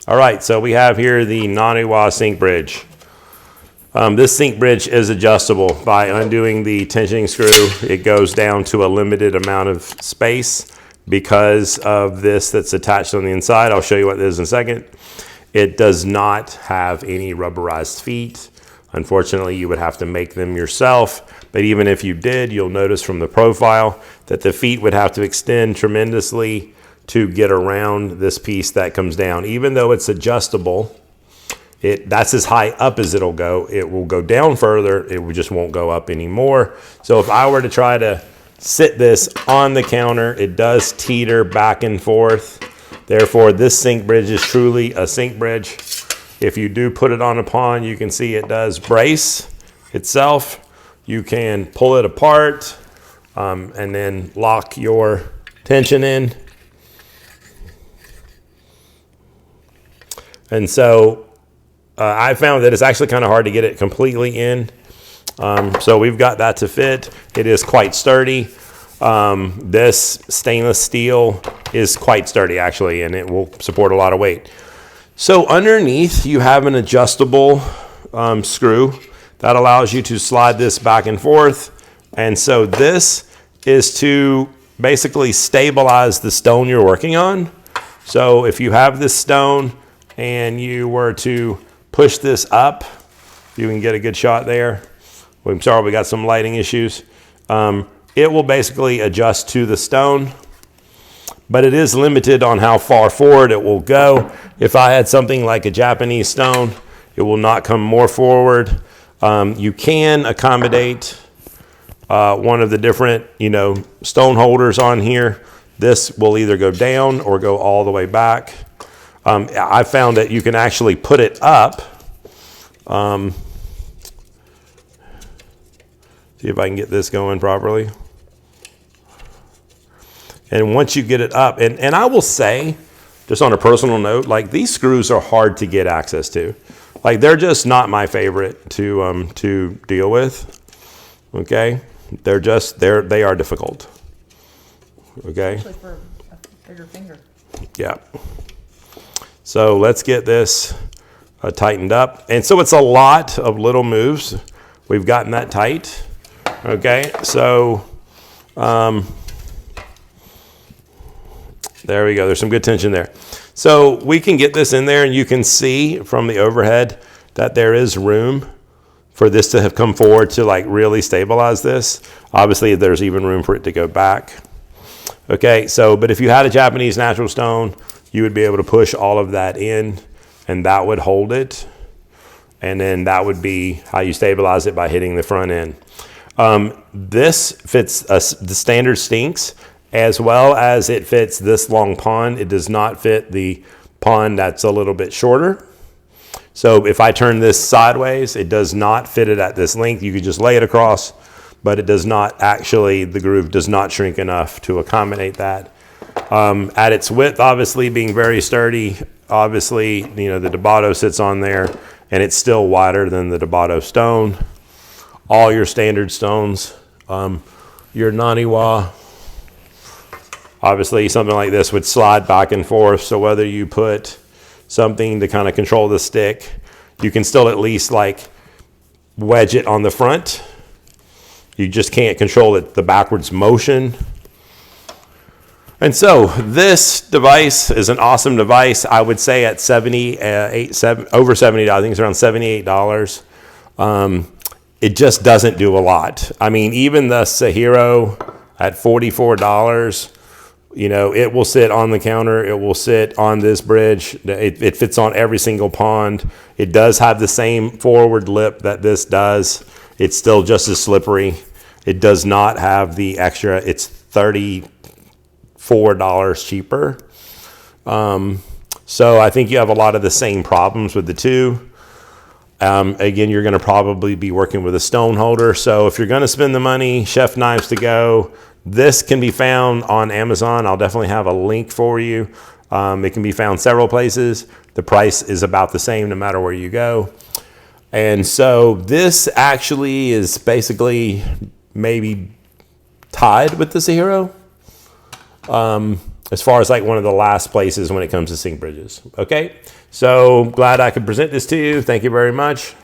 All right, so we have here the Naniwa Sink bridge. This sink bridge is adjustable. By undoing the tensioning screw, it goes down to a limited amount of space because of this that's attached on the inside. I'll show you what it is in a second. It does not have any rubberized feet. Unfortunately, you would have to make them yourself. But even if you did, you'll notice from the profile that the feet would have to extend tremendously to get around this piece that comes down. Even though it's adjustable, that's as high up as it'll go. It will go down further. It just won't go up anymore. So if I were to try to sit this on the counter, it does teeter back and forth. Therefore, this sink bridge is truly a sink bridge. If you do put it on a pond, you can see it does brace itself. You can pull it apart and then lock your tension in. And so I found that it's actually kind of hard to get it completely in. So we've got that to fit. It is quite sturdy. This stainless steel is quite sturdy actually, and it will support a lot of weight. So underneath you have an adjustable screw that allows you to slide this back and forth. And so this is to basically stabilize the stone you're working on. So if you have this stone and you were to push this up, you can get a good shot there. I'm sorry, we got some lighting issues. It will basically adjust to the stone, but it is limited on how far forward it will go. If I had something like a Japanese stone, it will not come more forward. You can accommodate one of the different, stone holders on here. This will either go down or go all the way back. I found that you can actually put it up. See if I can get this going properly. And once you get it up, and I will say, just on a personal note, like these screws are hard to get access to. Like they're just not my favorite to deal with. Okay, they are difficult. Okay. Especially for a bigger finger. Yeah. So let's get this tightened up. And so it's a lot of little moves. We've gotten that tight. Okay, so there we go. There's some good tension there. So we can get this in there, and you can see from the overhead that there is room for this to have come forward to like really stabilize this. Obviously, there's even room for it to go back. Okay, so but if you had a Japanese natural stone, you would be able to push all of that in, and that would hold it. And then that would be how you stabilize it, by hitting the front end. This fits the standard sinks, as well as it fits this long pond. It does not fit the pond that's a little bit shorter. So if I turn this sideways, it does not fit it at this length. You could just lay it across, but it does not actually, the groove does not shrink enough to accommodate that. At its width, obviously being very sturdy, obviously, the Debato sits on there, and it's still wider than the Debato stone. All your standard stones, your Naniwa, obviously something like this would slide back and forth. So whether you put something to kind of control the stick, you can still at least like wedge it on the front. You just can't control it, the backwards motion. And so this device is an awesome device. I would say at over $70, I think it's around $78. It just doesn't do a lot. I mean, even the Sahiro at $44, it will sit on the counter. It will sit on this bridge. It fits on every single pond. It does have the same forward lip that this does. It's still just as slippery. It does not have the extra. It's $34 cheaper. So I think you have a lot of the same problems with the two. Again, you're going to probably be working with a stone holder. So if you're going to spend the money, chef knives to go. This can be found on Amazon. I'll definitely have a link for you. It can be found several places. The price is about the same no matter where you go. And so this actually is basically maybe tied with the Sahiro. as far as like one of the last places when it comes to sink bridges. Okay, so glad I could present this to you. Thank you very much.